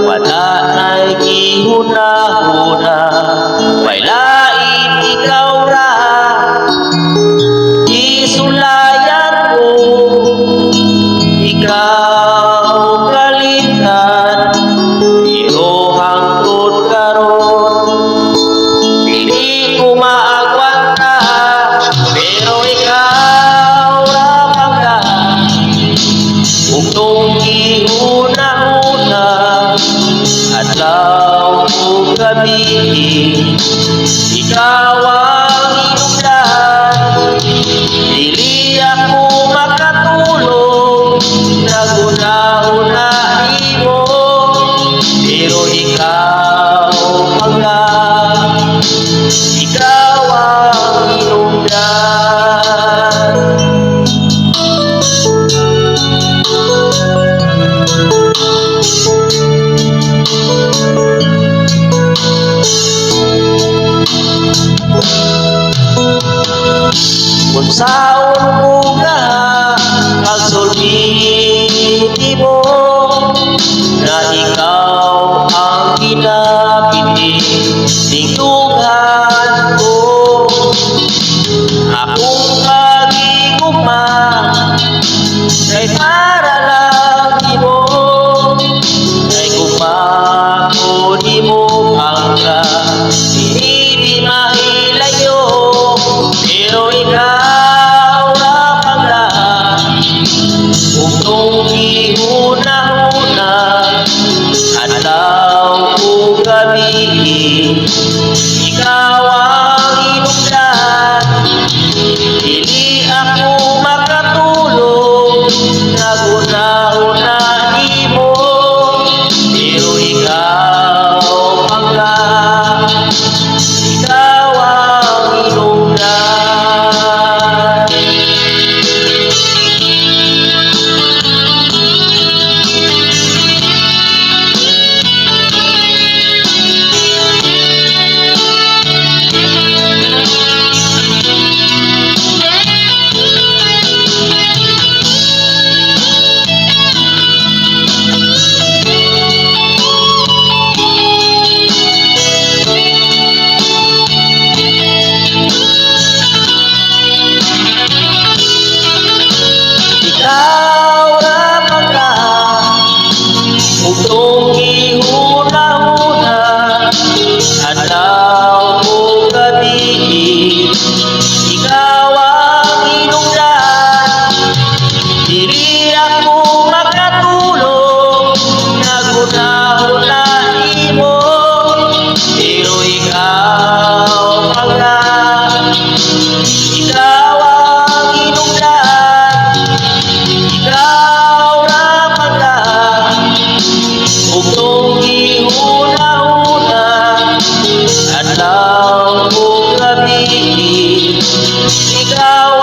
Wala na'y gihuna-huna, may lain ikaw ra. Isulayan ko, ikaw kalitan, pero hangtod karon hindi ko maagwanta, pero ikaw ra mangga. Kung gihuna-huna adlaw o gabi, ikaw ang hinungdan. Dili ako makatulog, naguna-una imo, pero ikaw mangga, ikaw ang hinungdan. Kung saan mo nga magsulti mo na ikaw ang ginapiti ning tunghan ko, akong pag-igugma kay para lang imo, kay gugma ko di mo hangga hindi mahilayo, pero ikaw ra mangga. Kung gihuna-huna adlaw o gabi, ikaw ang hinungdan. Dili ako makatulog, naguna-una imo, pero ikaw mangga, ikaw ang hinungdan. Ikaw ra mangga, kung gihuna-huna adlaw o gabi, ikaw ang hinungdan. Dili ako makatulog, naguna-una imo, pero ikaw mangga, ikaw ang hinungdan. Ikaw ra mangga, kung gihuna-huna adlaw o gabi, ikaw